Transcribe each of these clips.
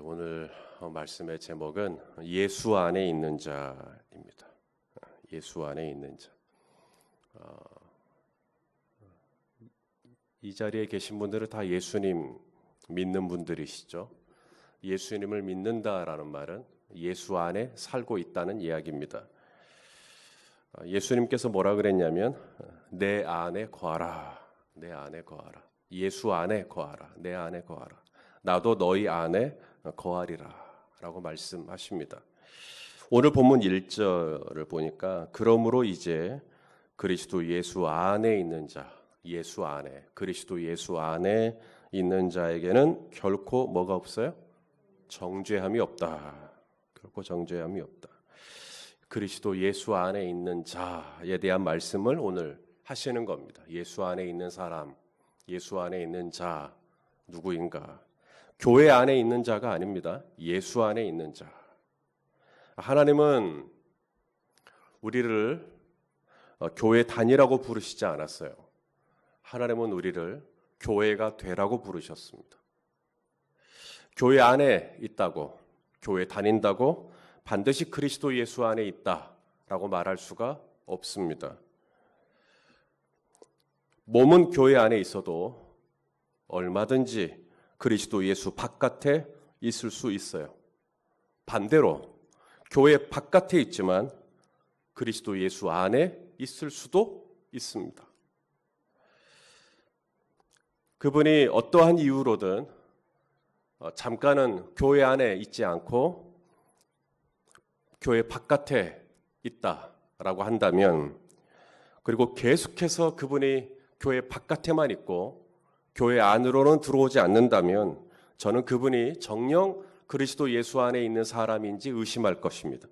오늘 말씀의 제목은 예수 안에 있는 자입니다. 예수 안에 있는 자. 이 자리에 계신 분들은 다 예수님 믿는 분들이시죠. 예수님을 믿는다라는 말은 예수 안에 살고 있다는 이야기입니다. 예수님께서 뭐라 그랬냐면 내 안에 거하라. 내 안에 거하라. 예수 안에 거하라. 내 안에 거하라. 나도 너희 안에 거하리라 라고 말씀하십니다. 오늘 본문 1절을 보니까 그러므로 이제 그리스도 예수 안에 있는 자, 예수 안에, 그리스도 예수 안에 있는 자에게는 결코 뭐가 없어요? 정죄함이 없다. 결코 정죄함이 없다. 그리스도 예수 안에 있는 자에 대한 말씀을 오늘 하시는 겁니다. 예수 안에 있는 사람, 예수 안에 있는 자 누구인가? 교회 안에 있는 자가 아닙니다. 예수 안에 있는 자. 하나님은 우리를 교회 다니라고 부르시지 않았어요. 하나님은 우리를 교회가 되라고 부르셨습니다. 교회 안에 있다고, 교회 다닌다고 반드시 그리스도 예수 안에 있다라고 말할 수가 없습니다. 몸은 교회 안에 있어도 얼마든지 그리스도 예수 바깥에 있을 수 있어요. 반대로 교회 바깥에 있지만 그리스도 예수 안에 있을 수도 있습니다. 그분이 어떠한 이유로든 잠깐은 교회 안에 있지 않고 교회 바깥에 있다라고 한다면, 그리고 계속해서 그분이 교회 바깥에만 있고 교회 안으로는 들어오지 않는다면 저는 그분이 정녕 그리스도 예수 안에 있는 사람인지 의심할 것입니다.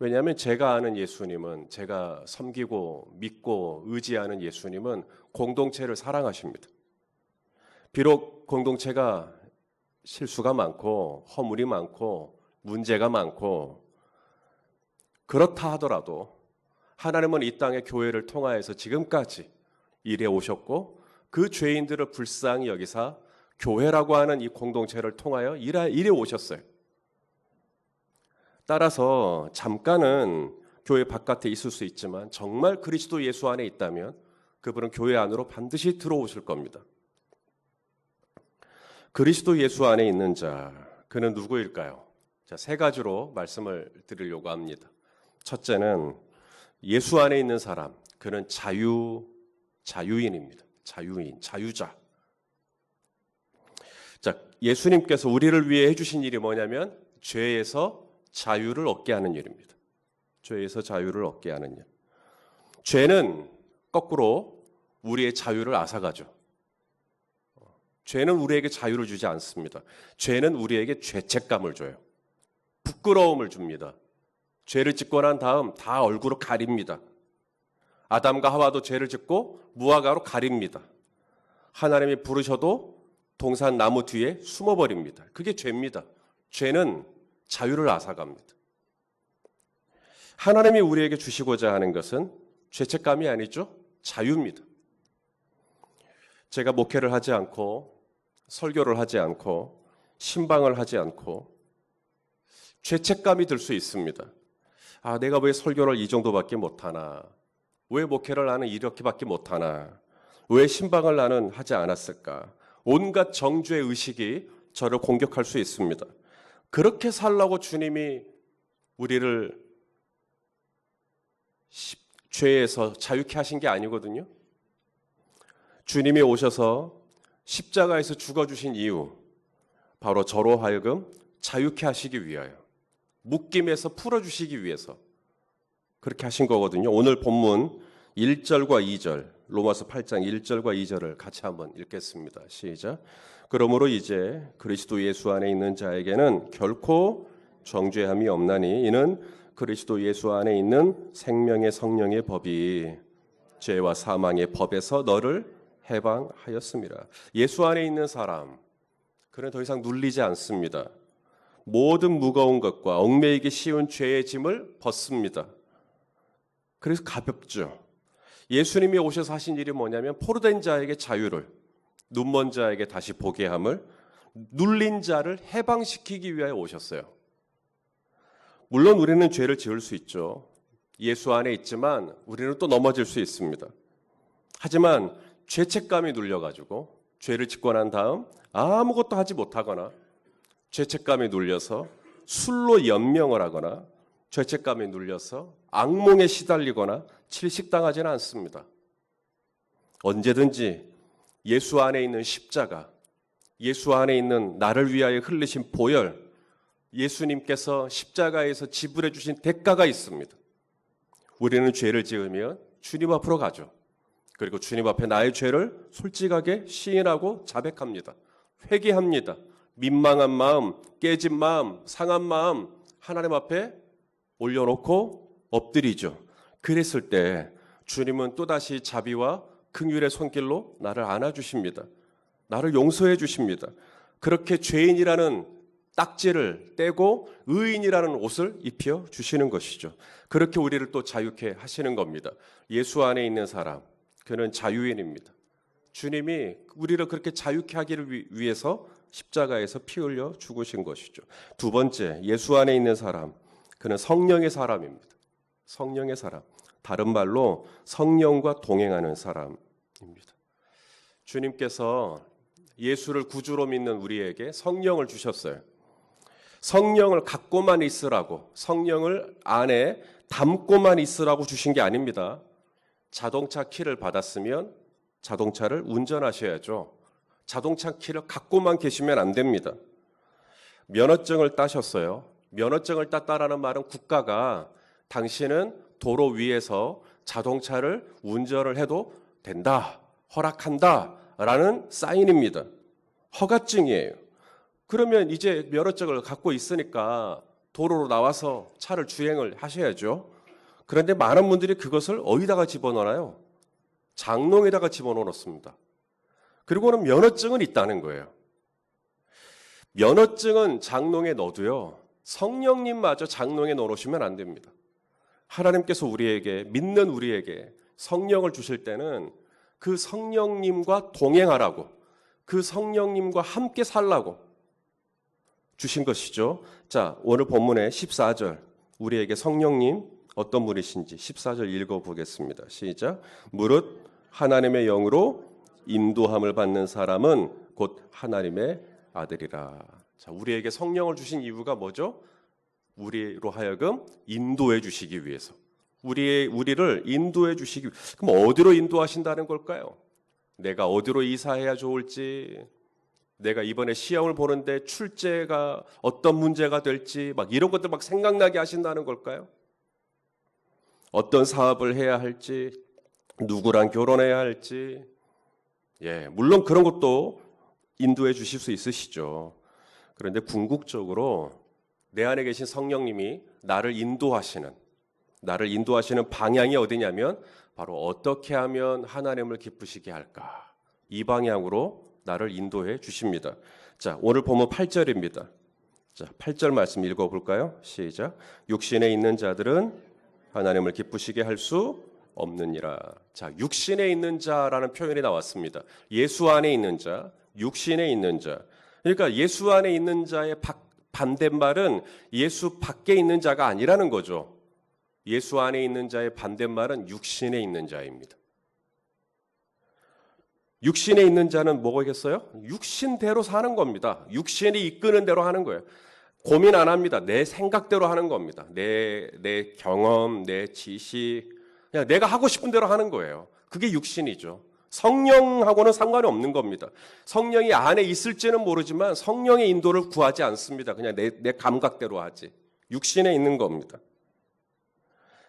왜냐하면 제가 아는 예수님은, 제가 섬기고 믿고 의지하는 예수님은 공동체를 사랑하십니다. 비록 공동체가 실수가 많고 허물이 많고 문제가 많고 그렇다 하더라도 하나님은 이 땅의 교회를 통하여서 지금까지 일해 오셨고 그 죄인들을 불쌍히 여기사 교회라고 하는 이 공동체를 통하여 일해 오셨어요. 따라서 잠깐은 교회 바깥에 있을 수 있지만 정말 그리스도 예수 안에 있다면 그분은 교회 안으로 반드시 들어오실 겁니다. 그리스도 예수 안에 있는 자, 그는 누구일까요? 자, 세 가지로 말씀을 드리려고 합니다. 첫째는 예수 안에 있는 사람, 그는 자유인입니다. 자유인, 자유자. 자, 예수님께서 우리를 위해 해주신 일이 뭐냐면 죄에서 자유를 얻게 하는 일입니다. 죄에서 자유를 얻게 하는 일. 죄는 거꾸로 우리의 자유를 앗아가죠. 죄는 우리에게 자유를 주지 않습니다. 죄는 우리에게 죄책감을 줘요. 부끄러움을 줍니다. 죄를 짓고 난 다음 다 얼굴을 가립니다. 아담과 하와도 죄를 짓고 무화과로 가립니다. 하나님이 부르셔도 동산 나무 뒤에 숨어버립니다. 그게 죄입니다. 죄는 자유를 앗아갑니다. 하나님이 우리에게 주시고자 하는 것은 죄책감이 아니죠. 자유입니다. 제가 목회를 하지 않고 설교를 하지 않고 신방을 하지 않고 죄책감이 들 수 있습니다. 아, 내가 왜 설교를 이 정도밖에 못하나? 왜 목회를 나는 이렇게밖에 못하나? 왜 신방을 나는 하지 않았을까? 온갖 정죄 의식이 저를 공격할 수 있습니다. 그렇게 살라고 주님이 우리를 죄에서 자유케 하신 게 아니거든요. 주님이 오셔서 십자가에서 죽어주신 이유, 바로 저로 하여금 자유케 하시기 위하여, 묶임에서 풀어주시기 위해서 그렇게 하신 거거든요. 오늘 본문 1절과 2절, 로마서 8장 1절과 2절을 같이 한번 읽겠습니다. 시작. 그러므로 이제 그리스도 예수 안에 있는 자에게는 결코 정죄함이 없나니 이는 그리스도 예수 안에 있는 생명의 성령의 법이 죄와 사망의 법에서 너를 해방하였습니다. 예수 안에 있는 사람, 그는 더 이상 눌리지 않습니다. 모든 무거운 것과 얽매이기 쉬운 죄의 짐을 벗습니다. 그래서 가볍죠. 예수님이 오셔서 하신 일이 뭐냐면 포로된 자에게 자유를, 눈먼 자에게 다시 보게 함을, 눌린 자를 해방시키기 위하여 오셨어요. 물론 우리는 죄를 지을 수 있죠. 예수 안에 있지만 우리는 또 넘어질 수 있습니다. 하지만 죄책감이 눌려가지고 죄를 짓고 난 다음 아무것도 하지 못하거나 죄책감이 눌려서 술로 연명을 하거나 죄책감이 눌려서 악몽에 시달리거나 질식당하지는 않습니다. 언제든지 예수 안에 있는 십자가, 예수 안에 있는 나를 위하여 흘리신 보혈, 예수님께서 십자가에서 지불해 주신 대가가 있습니다. 우리는 죄를 지으면 주님 앞으로 가죠. 그리고 주님 앞에 나의 죄를 솔직하게 시인하고 자백합니다. 회개합니다. 민망한 마음, 깨진 마음, 상한 마음 하나님 앞에 올려놓고 엎드리죠. 그랬을 때 주님은 또다시 자비와 긍휼의 손길로 나를 안아주십니다. 나를 용서해 주십니다. 그렇게 죄인이라는 딱지를 떼고 의인이라는 옷을 입혀 주시는 것이죠. 그렇게 우리를 또 자유케 하시는 겁니다. 예수 안에 있는 사람, 그는 자유인입니다. 주님이 우리를 그렇게 자유케 하기를 위해서 십자가에서 피 흘려 죽으신 것이죠. 두 번째, 예수 안에 있는 사람, 그는 성령의 사람입니다. 성령의 사람, 다른 말로 성령과 동행하는 사람입니다. 주님께서 예수를 구주로 믿는 우리에게 성령을 주셨어요. 성령을 갖고만 있으라고, 성령을 안에 담고만 있으라고 주신 게 아닙니다. 자동차 키를 받았으면 자동차를 운전하셔야죠. 자동차 키를 갖고만 계시면 안 됩니다. 면허증을 따셨어요. 면허증을 땄다라는 말은 국가가 당신은 도로 위에서 자동차를 운전을 해도 된다, 허락한다 라는 사인입니다. 허가증이에요. 그러면 이제 면허증을 갖고 있으니까 도로로 나와서 차를 주행을 하셔야죠. 그런데 많은 분들이 그것을 어디다가 집어넣어요? 장롱에다가 집어넣습니다. 그리고는 면허증은 있다는 거예요. 면허증은 장롱에 넣어도요, 성령님마저 장롱에 넣어놓으시면 안 됩니다. 하나님께서 우리에게, 믿는 우리에게 성령을 주실 때는 그 성령님과 동행하라고, 그 성령님과 함께 살라고 주신 것이죠. 자, 오늘 본문의 14절, 우리에게 성령님 어떤 분이신지 14절 읽어보겠습니다. 시작. 무릇 하나님의 영으로 인도함을 받는 사람은 곧 하나님의 아들이라. 자, 우리에게 성령을 주신 이유가 뭐죠? 우리로 하여금 인도해 주시기 위해서. 우리를 인도해 주시기 위해서. 그럼 어디로 인도하신다는 걸까요? 내가 어디로 이사해야 좋을지, 내가 이번에 시험을 보는데 출제가 어떤 문제가 될지 막 이런 것들 막 생각나게 하신다는 걸까요? 어떤 사업을 해야 할지, 누구랑 결혼해야 할지, 물론 그런 것도 인도해 주실 수 있으시죠. 그런데 궁극적으로 내 안에 계신 성령님이 나를 인도하시는 방향이 어디냐면 바로 어떻게 하면 하나님을 기쁘시게 할까, 이 방향으로 나를 인도해 주십니다. 자, 오늘 보면 8절입니다. 자, 8절 말씀 읽어볼까요? 시작. 육신에 있는 자들은 하나님을 기쁘시게 할 수 없느니라. 자, 육신에 있는 자라는 표현이 나왔습니다. 예수 안에 있는 자, 육신에 있는 자. 그러니까 예수 안에 있는 자의 반대말은 예수 밖에 있는 자가 아니라는 거죠. 예수 안에 있는 자의 반대말은 육신에 있는 자입니다. 육신에 있는 자는 뭐겠어요? 육신대로 사는 겁니다. 육신이 이끄는 대로 하는 거예요. 고민 안 합니다. 내 생각대로 하는 겁니다. 내 경험, 내 지식, 그냥 내가 하고 싶은 대로 하는 거예요. 그게 육신이죠. 성령하고는 상관이 없는 겁니다. 성령이 안에 있을지는 모르지만 성령의 인도를 구하지 않습니다. 그냥 내 감각대로 하지. 육신에 있는 겁니다.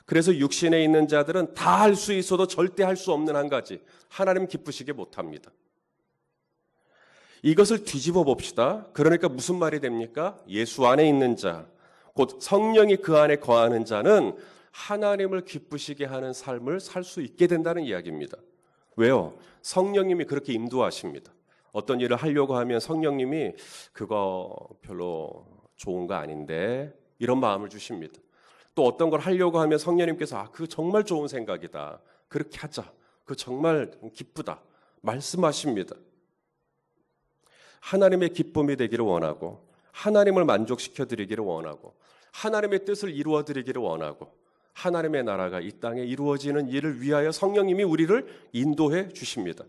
그래서 육신에 있는 자들은 다 할 수 있어도 절대 할 수 없는 한 가지, 하나님 기쁘시게 못합니다. 이것을 뒤집어 봅시다. 그러니까 무슨 말이 됩니까? 예수 안에 있는 자, 곧 성령이 그 안에 거하는 자는 하나님을 기쁘시게 하는 삶을 살 수 있게 된다는 이야기입니다. 왜요? 성령님이 그렇게 인도하십니다. 어떤 일을 하려고 하면 성령님이 그거 별로 좋은 거 아닌데 이런 마음을 주십니다. 또 어떤 걸 하려고 하면 성령님께서 그거 정말 좋은 생각이다, 그렇게 하자, 그거 정말 기쁘다 말씀하십니다. 하나님의 기쁨이 되기를 원하고 하나님을 만족시켜 드리기를 원하고 하나님의 뜻을 이루어 드리기를 원하고 하나님의 나라가 이 땅에 이루어지는 일을 위하여 성령님이 우리를 인도해 주십니다.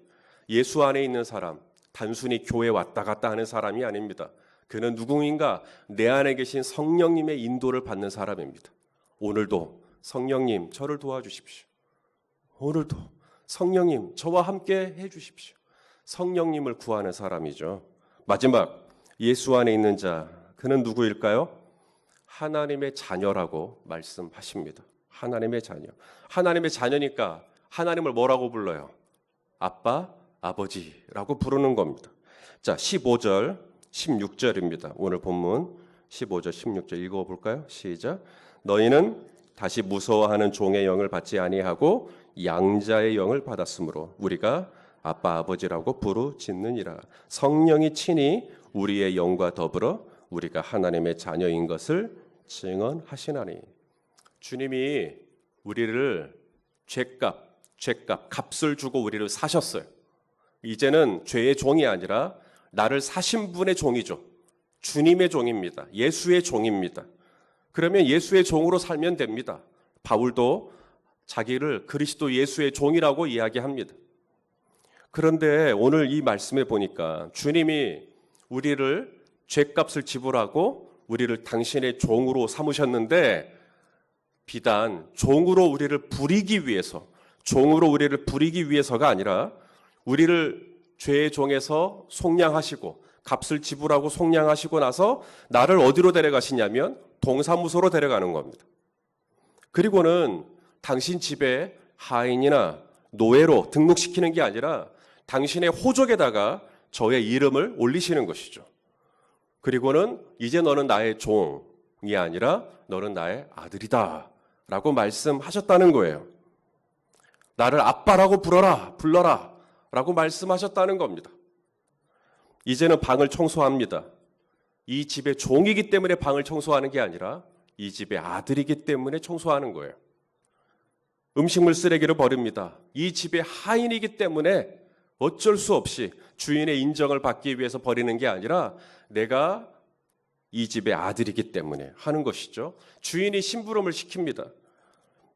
예수 안에 있는 사람, 단순히 교회 왔다 갔다 하는 사람이 아닙니다. 그는 누구인가? 내 안에 계신 성령님의 인도를 받는 사람입니다. 오늘도 성령님 저를 도와주십시오. 오늘도 성령님 저와 함께 해주십시오. 성령님을 구하는 사람이죠. 마지막, 예수 안에 있는 자, 그는 누구일까요? 하나님의 자녀라고 말씀하십니다. 하나님의 자녀. 하나님의 자녀니까 하나님을 뭐라고 불러요? 아빠, 아버지라고 부르는 겁니다. 자, 15절, 16절입니다. 오늘 본문 15절, 16절 읽어볼까요? 시작. 너희는 다시 무서워하는 종의 영을 받지 아니하고 양자의 영을 받았으므로 우리가 아빠, 아버지라고 부르짖느니라. 성령이 친히 우리의 영과 더불어 우리가 하나님의 자녀인 것을 증언하시나니. 주님이 우리를 값을 주고 우리를 사셨어요. 이제는 죄의 종이 아니라 나를 사신 분의 종이죠. 주님의 종입니다. 예수의 종입니다. 그러면 예수의 종으로 살면 됩니다. 바울도 자기를 그리스도 예수의 종이라고 이야기합니다. 그런데 오늘 이 말씀에 보니까 주님이 우리를 죄값을 지불하고 우리를 당신의 종으로 삼으셨는데 비단 종으로 우리를 부리기 위해서가 아니라 우리를 죄의 종에서 속량하시고 값을 지불하고 속량하시고 나서 나를 어디로 데려가시냐면 동사무소로 데려가는 겁니다. 그리고는 당신 집에 하인이나 노예로 등록시키는 게 아니라 당신의 호적에다가 저의 이름을 올리시는 것이죠. 그리고는 이제 너는 나의 종이 아니라 너는 나의 아들이다 라고 말씀하셨다는 거예요. 나를 아빠라고 불러라 라고 말씀하셨다는 겁니다. 이제는 방을 청소합니다. 이 집의 종이기 때문에 방을 청소하는 게 아니라 이 집의 아들이기 때문에 청소하는 거예요. 음식물 쓰레기를 버립니다. 이 집의 하인이기 때문에 어쩔 수 없이 주인의 인정을 받기 위해서 버리는 게 아니라 내가 이 집의 아들이기 때문에 하는 것이죠. 주인이 심부름을 시킵니다.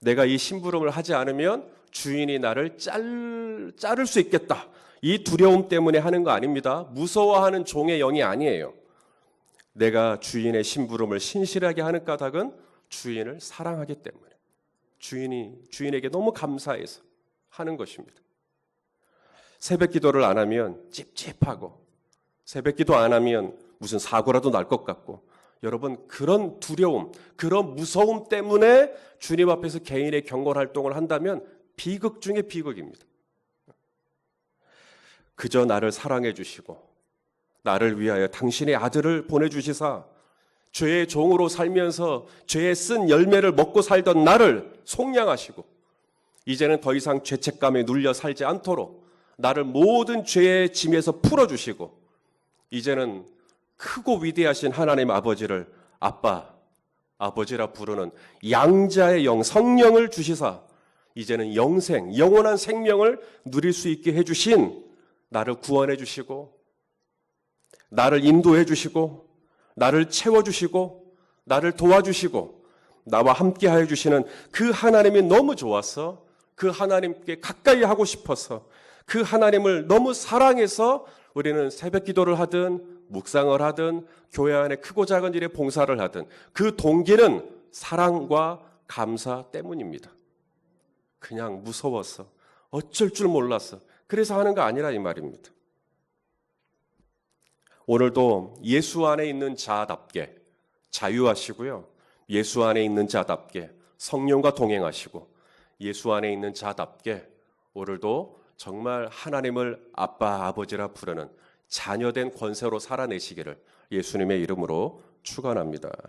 내가 이 심부름을 하지 않으면 주인이 나를 자를 수 있겠다. 이 두려움 때문에 하는 거 아닙니다. 무서워하는 종의 영이 아니에요. 내가 주인의 심부름을 신실하게 하는 까닭은 주인을 사랑하기 때문에 주인에게 너무 감사해서 하는 것입니다. 새벽 기도를 안 하면 찝찝하고 새벽 기도 안 하면 무슨 사고라도 날 것 같고 여러분 그런 두려움, 그런 무서움 때문에 주님 앞에서 개인의 경건 활동을 한다면 비극 중에 비극입니다. 그저 나를 사랑해 주시고 나를 위하여 당신의 아들을 보내주시사 죄의 종으로 살면서 죄의 쓴 열매를 먹고 살던 나를 속량하시고 이제는 더 이상 죄책감에 눌려 살지 않도록 나를 모든 죄의 짐에서 풀어주시고 이제는 크고 위대하신 하나님 아버지를 아빠, 아버지라 부르는 양자의 영, 성령을 주시사 이제는 영원한 생명을 누릴 수 있게 해주신 나를 구원해 주시고 나를 인도해 주시고 나를 채워주시고 나를 도와주시고 나와 함께하여 주시는 그 하나님이 너무 좋아서 그 하나님께 가까이 하고 싶어서 그 하나님을 너무 사랑해서 우리는 새벽 기도를 하든 묵상을 하든 교회 안에 크고 작은 일에 봉사를 하든 그 동기는 사랑과 감사 때문입니다. 그냥 무서워서 어쩔 줄 몰라서 그래서 하는 거 아니라 이 말입니다. 오늘도 예수 안에 있는 자답게 자유하시고요. 예수 안에 있는 자답게 성령과 동행하시고 예수 안에 있는 자답게 오늘도 정말 하나님을 아빠, 아버지라 부르는 자녀된 권세로 살아내시기를 예수님의 이름으로 축원합니다.